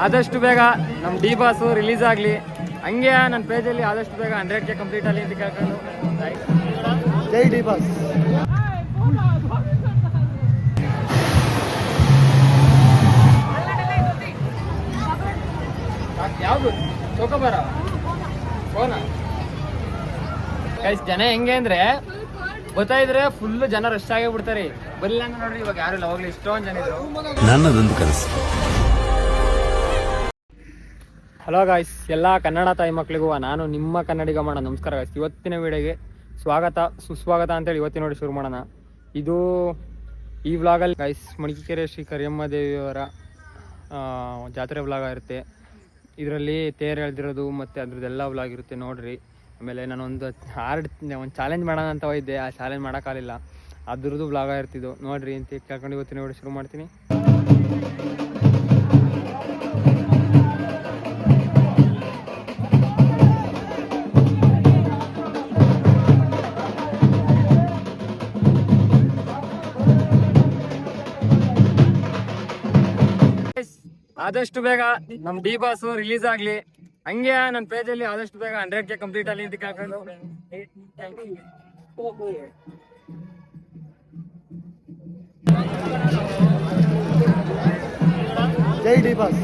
ಆದಷ್ಟು ಬೇಗ ನಮ್ಮ ಡಿ ಬಾಸು ರಿಲೀಸ್ ಆಗಲಿ, ಹಂಗೆ ನನ್ನ ಪೇಜಲ್ಲಿ ಆದಷ್ಟು ಬೇಗ 100K ಕಂಪ್ಲೀಟ್ ಆಗಲಿ ಅಂತ ಕೇಳ್ಕೊಂಡು ಜೈ ಡಿ ಬಾಸ್. ಯಾವುದು ಚೌಕಬಾರ ಫೋನ ಗೈಸ್. ಜನ ಹೆಂಗೆ ಅಂದ್ರೆ ಗೊತ್ತಾಯಿದ್ರೆ ಫುಲ್ ಜನ ರಶ್ ಆಗೇ ಬಿಡ್ತಾರೆ. ಬರಲಿಲ್ಲ ಅಂದ್ರೆ ನೋಡ್ರಿ ಇವಾಗ ಯಾರು ಇಲ್ಲ, ಹೋಗ್ಲಿ ಇಷ್ಟೊಂದು ಜನ ಇದ್ರು. ನನ್ನದೊಂದು ಕನಸು. ಹಲೋ ಗಾಯ್ಸ್, ಎಲ್ಲ ಕನ್ನಡ ತಾಯಿ ಮಕ್ಕಳಿಗೂ ನಾನು ನಿಮ್ಮ ಕನ್ನಡಿಗ ಮಾಡೋಣ. ನಮಸ್ಕಾರ ಗಾಯ್ಸ್. ಇವತ್ತಿನ ವಿಡಿಯೋಗೆ ಸ್ವಾಗತ ಸುಸ್ವಾಗತ ಅಂತೇಳಿ ಇವತ್ತಿನ ನೋಡಿ ಶುರು ಮಾಡೋಣ. ಇದು ಈ ವ್ಲಾಗಲ್ಲಿ ಗಾಯ್ಸ್ ಮಡಿಕೆರೆ ಶ್ರೀ ಕರಿಯಮ್ಮ ದೇವಿಯವರ ಜಾತ್ರೆ ವ್ಲಾಗ್ ಇರುತ್ತೆ. ಇದರಲ್ಲಿ ತೇರು ಎಳೆದಿರೋದು ಮತ್ತು ಅದ್ರದ್ದೆಲ್ಲ ವ್ಲಾಗ್ ಇರುತ್ತೆ ನೋಡ್ರಿ. ಆಮೇಲೆ ನಾನು ಒಂದು ಚಾಲೆಂಜ್ ಮಾಡೋಣ ಅಂತ ಹೋಗಿದ್ದೆ, ಆ ಚಾಲೆಂಜ್ ಮಾಡೋಕ್ಕಾಗಲಿಲ್ಲ, ಅದ್ರದ್ದು ವ್ಲಾಗ್ ಇರ್ತಿದ್ದು ನೋಡ್ರಿ ಅಂತ ಕೇಳ್ಕೊಂಡು ಇವತ್ತಿನ ವಿಡಿಯೋ ಶುರು ಮಾಡ್ತೀನಿ. ಆದಷ್ಟು ಬೇಗ ನಮ್ಮ ಡಿ ಬಾಸು ರಿಲೀಸ್ ಆಗಲಿ, ಹಂಗೆ ನನ್ನ ಪೇಜಲ್ಲಿ ಆದಷ್ಟು ಬೇಗ 100K ಕಂಪ್ಲೀಟ್ ಆಗಲಿ ಅಂತ ಕೇಳ್ಕೊಂಡು ಜೈ ಡಿ ಬಾಸ್.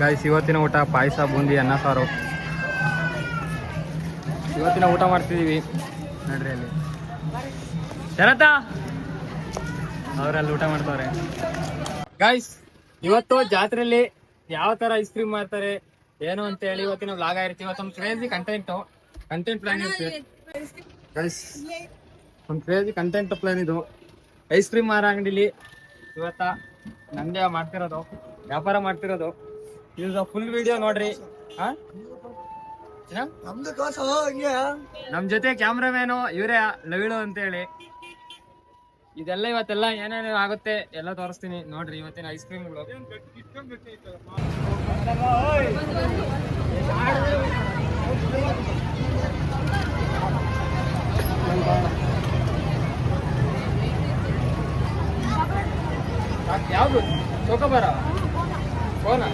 ಗಾಯ್ಸ್, ಇವತ್ತಿನ ಊಟ ಪಾಯಸ, ಬೂಂದಿ, ಅನ್ನ ಸಾರು. ಇವತ್ತಿನ ಊಟ ಮಾಡ್ತಿದ್ದೀವಿ ನೋಡ್ರಿ. ಅಲ್ಲಿ ಜನತಾ ಅವರಲ್ಲಿ ಊಟ ಮಾಡ್ತಾರೆ. ಗಾಯ್ಸ್, ಇವತ್ತು ಜಾತ್ರೆಯಲ್ಲಿ ಯಾವ ತರ ಐಸ್ ಕ್ರೀಮ್ ಮಾಡ್ತಾರೆ ಏನು ಅಂತ ಹೇಳಿ ಇವತ್ತಿನ ವ್ಲಾಗ್ ಆಗಿರ್ತೀವಿ. ಇವತ್ತು ಒಂದು ಕ್ರೇಜಿ ಕಂಟೆಂಟ್ ಪ್ಲಾನ್ ಇರುತ್ತೆ ಗೈಸ್. ಒಂದು ಕ್ರೇಜಿ ಕಂಟೆಂಟ್ ಪ್ಲಾನ್ ಇದು. ಐಸ್ ಕ್ರೀಮ್ ಮಾರೋ ಅಂಗಡಿಲಿ ಇವತ್ತ ನಂದೇ ಮಾಡ್ತಿರೋದು, ವ್ಯಾಪಾರ ಮಾಡ್ತಿರೋದು. ಇದು ಫುಲ್ ವಿಡಿಯೋ ನೋಡ್ರಿ. ನಮ್ ಜೊತೆ ಕ್ಯಾಮ್ರಾಮ್ಯಾನು ಇವರೇ ನವಿಳು ಅಂತ ಹೇಳಿ. ಇದೆಲ್ಲ ಇವತ್ತೆಲ್ಲ ಏನೇನು ಆಗುತ್ತೆ ಎಲ್ಲ ತೋರಿಸ್ತೀನಿ ನೋಡ್ರಿ ಇವತ್ತಿನ ಐಸ್ ಕ್ರೀಮ್ಗಳು. ಯಾವುದು ಚೌಕಬಾರ ಫೋನಾ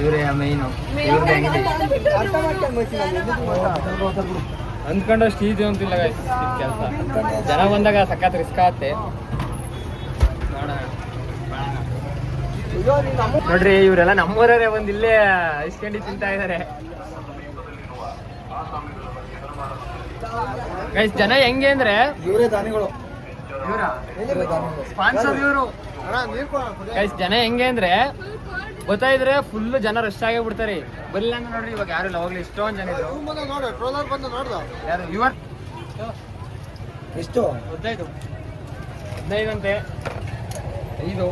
ಇವರೇ ಮೈನು ಅಂದ್ಕೊಂಡಷ್ಟು ಈಜು ಅಂತಿಲ್ಲ ಕೆಲಸ ಜನ ಬಂದಾಗ ಸಖತ್ ರಿಸ್ಕ್ ಆಗತ್ತೆ ನೋಡ್ರಿ ಇವರೆಲ್ಲ ನಮ್ಮೂರೇ ಬಂದು ಇಲ್ಲೇ ಇಸ್ಕೊಂಡಿ ತಿಂತಾ ಇದಾರೆ ಗೈಸ್. ಜನ ಹೆಂಗೆ ಅಂದ್ರೆ ಇವರೇ ದಾನಿಗಳು, ಸ್ಪಾನ್ಸರ್ ಇವರು ಗೈಸ್. ಜನ ಹೆಂಗೆ ಅಂದ್ರೆ ಗೊತ್ತಾಯಿದ್ರೆ ಫುಲ್ ಜನ ರಶ್ ಆಗೇ ಬಿಡ್ತಾರೆ. ಬರಲಿಲ್ಲ ಅಂದ್ರೆ ನೋಡ್ರಿ ಇವಾಗ ಯಾರು ಇಲ್ಲ, ಹೋಗ್ಲಿ ಇಷ್ಟೊಂದು ಜನ ಇದ್ರು. ಯಾರು ಇವರು ಎಷ್ಟು 15 ಅಂತೆ 5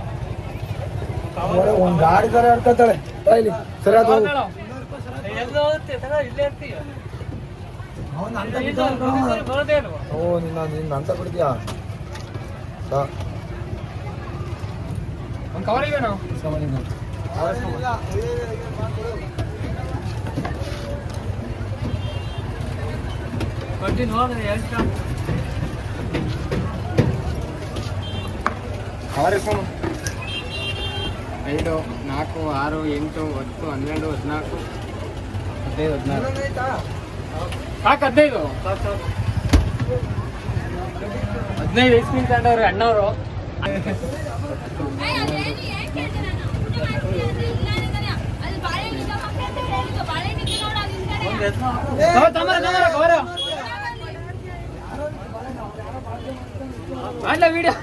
ಒಂದ್ ಗಾಡಿ ತರ ಹಿಡ್ಕೊತಾಳೆ ಇಲ್ಲಿ ಸರಿ ಅದು ಓ ನಿನ್ನ ಅಂತ ಬಿಡ್ತೀಯಾ ಒಂದು ಕವರ್ ಇವೆ ನಾವು ಕವರ್ ಇಸ್ಕೊಂಡು 5 4 6 8 10 12 14 15 16 15 ಐಸ್ಕ್ರೀಮ್ ತಗೊಂಡವ್ರೆ ಅಣ್ಣವರು. ಮಾಡ್ಲ ವಿಡಿಯೋ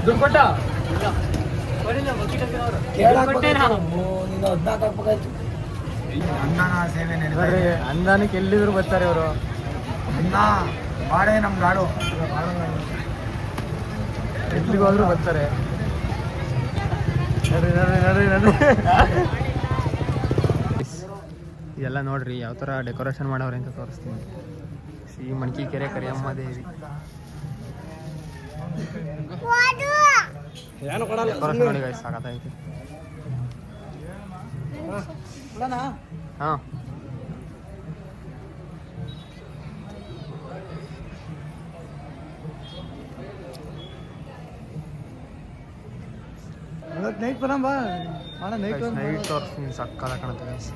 ದುಡ್ಡು ಕೊಟ್ಟ ಅನ್ನದಾನಕ್ಕೆ ಎಲ್ಲಿದ್ರು ಬರ್ತಾರೆ ಇವರು. ಅನ್ನ ಬಾಳೆ ನಮ್ ಗಾಡು ಎಲ್ಲಿಗೆ ಹೋದ್ರು ಬರ್ತಾರೆ. ಇದೆಲ್ಲ ನೋಡ್ರಿ ಯಾವ ಥರ ಡೆಕೋರೇಷನ್ ಮಾಡವ್ರೆ ಅಂತ ತೋರಿಸ್ತೀನಿ. ಈ ಮಣಕಿ ಕೆರೆ ಕರಿಯಮ್ಮ ದೇವಿ ಡೆಕೋರೇಷನ್ ನೋಡಿ ಗೈಸ್, ಸಾಕಾಗೈತಿ. ಹಾಂ ನೈಟ್ ಬರಮ್ಮ ನೈಟ್ ನೈಟ್ ತೋರಿಸ್ತೀನಿ, ಸಕ್ಕಲ ಕಾಣುತ್ತೆ ಗೈಸ್.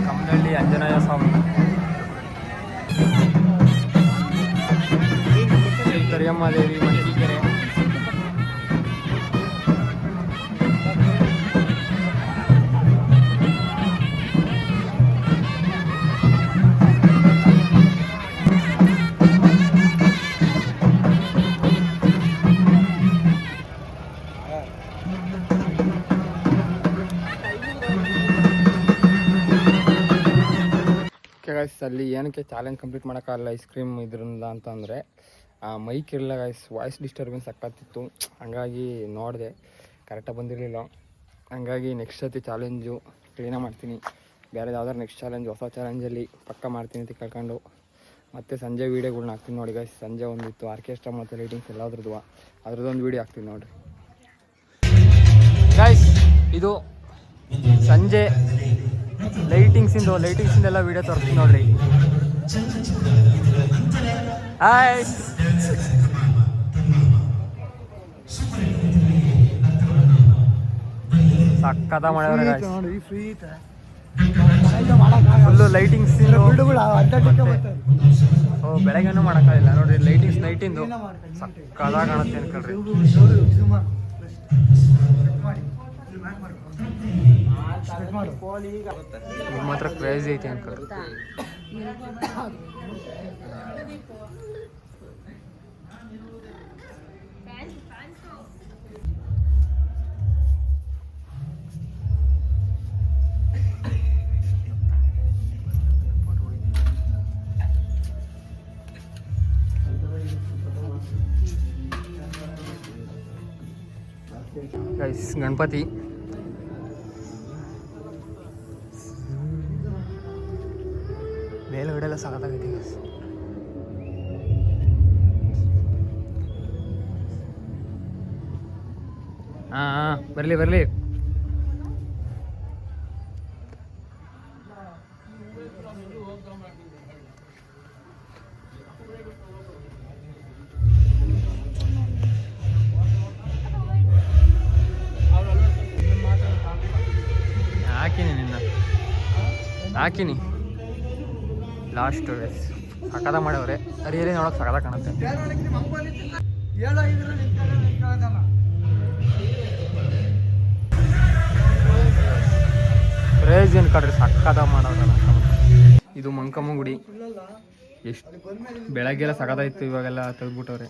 ಕಮ್ಮನಹಳ್ಳಿ ಆಂಜನೇಯ ಸ್ವಾಮಿ, ಕರಿಯಮ್ಮ ದೇವಿ, ಮಣಕಿಕೆರೆ. ಗೈಸ್ ಅಲ್ಲಿ ಏನಕ್ಕೆ ಚಾಲೆಂಜ್ ಕಂಪ್ಲೀಟ್ ಮಾಡೋಕ್ಕಾಗಲ್ಲ ಐಸ್ ಕ್ರೀಮ್ ಇದ್ರಿಂದ ಅಂತಂದರೆ ಮೈಕ್ ಇರಲಿಲ್ಲ ಗೈಸ್, ವಾಯ್ಸ್ ಡಿಸ್ಟರ್ಬೆನ್ಸ್ ಆಗ್ತಿತ್ತು. ಹಂಗಾಗಿ ನೋಡಿದೆ ಕರೆಕ್ಟಾಗಿ ಬಂದಿರಲಿಲ್ಲ. ಹಂಗಾಗಿ ನೆಕ್ಸ್ಟ್ ಸತಿ ಚಾಲೆಂಜು ಕ್ಲೀನಾಗಿ ಮಾಡ್ತೀನಿ. ಬೇರೆ ಯಾವ್ದಾರು ನೆಕ್ಸ್ಟ್ ಚಾಲೆಂಜ್ ಹೊಸ ಚಾಲೆಂಜಲ್ಲಿ ಪಕ್ಕ ಮಾಡ್ತೀನಿ ಅಂತ ಕೇಳ್ಕೊಂಡು ಮತ್ತು ಸಂಜೆ ವೀಡಿಯೋಗಳ್ನ ಹಾಕ್ತೀನಿ ನೋಡಿ ಗೈಸ್. ಸಂಜೆ ಒಂದಿತ್ತು ಆರ್ಕೆಸ್ಟ್ರಾ ಮತ್ತು ಲೈಟಿಂಗ್ಸ್ ಎಲ್ಲದ್ರದ್ದು, ಅದ್ರದ್ದೊಂದು ವೀಡಿಯೋ ಹಾಕ್ತೀನಿ ನೋಡಿರಿ ಗೈಸ್. ಇದು ಸಂಜೆ ಲೈಟಿಂಗ್ಸಿಂದೆಲ್ಲ ವೀಡಿಯೋ ತೋರಿಸ್ತೀನಿ ನೋಡ್ರಿ. ಹಾಯ್, ಸಕ್ಕತ್ತ ಮಾಡ್ಯಾವ್ರೆ ಗೈಸ್. Full lightings. ಓ ಬೆಳಗ್ಗೆನೂ ಮಾಡೋಕ್ಕಾಗಿಲ್ಲ ನೋಡ್ರಿ, ಲೈಟಿಂಗ್ಸ್ ನೈಟಿಂದು ಸಕ್ಕತ್ತಾಗಿ ಕಾಣುತ್ತೆ ಅನ್ಕೊಳ್ರಿ. ಇದು ಮಾತ್ರ ಕ್ರೇಜಿ ಐತಿ ಅನ್ಕೊಳ್ರಿ. ಗೈಸ್ ಗಣಪತಿ ಮೇಲ್ಗಡೆ ಎಲ್ಲ ಸಾಕಾಗೈತಿ ಗೈಸ್. ಹಾಂ ಬರಲಿ ಹಾಕಿನಿ ಲಾಸ್ಟ್ ಸಕದ ಮಾಡವ್ರೆ. ರಿಯಲಿ ನೋಡೋಕೆ ಸಕದ ಕಾಣುತ್ತೆ. ಕ್ರೇಜ್ ಅನ್ಕೊಳ್ರಿ, ಸಕ್ಕದ ಮಾಡೋದಲ್ಲ. ಇದು ಮಂಕಮ್ಮ ಗುಡಿ. ಎಷ್ಟು ಬೆಳಗ್ಗೆಲ್ಲ ಸಕದ ಇತ್ತು, ಇವಾಗೆಲ್ಲ ತೆಗೆದ್ಬಿಟ್ಟವ್ರೆ.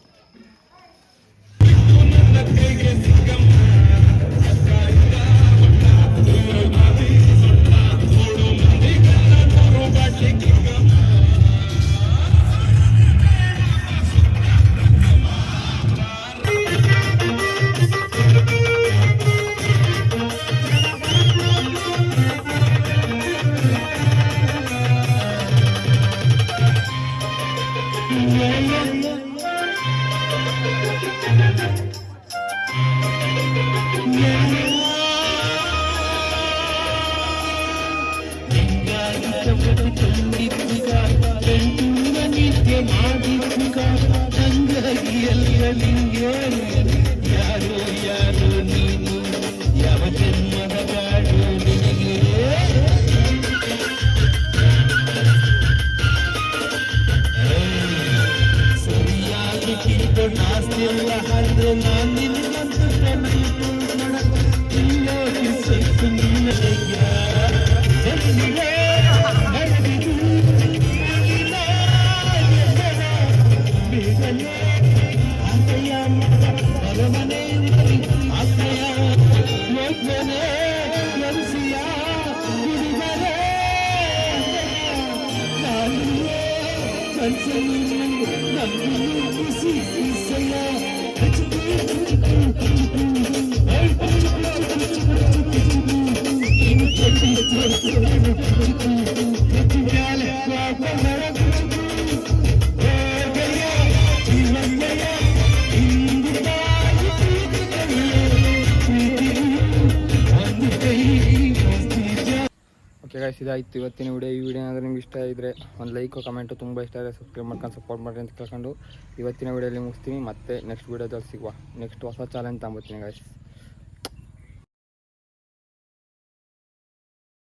ಓಕೆ ಗೈಸ್, ಇದಾಯಿತು ಇವತ್ತಿನ ವಿಡಿಯೋ. ಈ ವಿಡಿಯೋ ಏನಾದರೂ ನಿಮ್ಗೆ ಇಷ್ಟ ಇದ್ದರೆ ಒಂದು ಲೈಕು ಕಮೆಂಟು, ತುಂಬ ಇಷ್ಟ ಆದರೆ ಸಬ್ಸ್ಕ್ರೈಬ್ ಮಾಡ್ಕೊಂಡು ಸಪೋರ್ಟ್ ಮಾಡಿರಿ ಅಂತ ಕೇಳ್ಕೊಂಡು ಇವತ್ತಿನ ವಿಡಿಯೋಲಿ ಮುಗಿಸ್ತೀನಿ. ಮತ್ತೆ ನೆಕ್ಸ್ಟ್ ವಿಡಿಯೋದಲ್ಲಿ ಸಿಗುವ. ನೆಕ್ಸ್ಟ್ ಹೊಸ ಚಾಲೆಂಜ್ ತಗೊಂಬರ್ತೀನಿ ಗೈಸ್.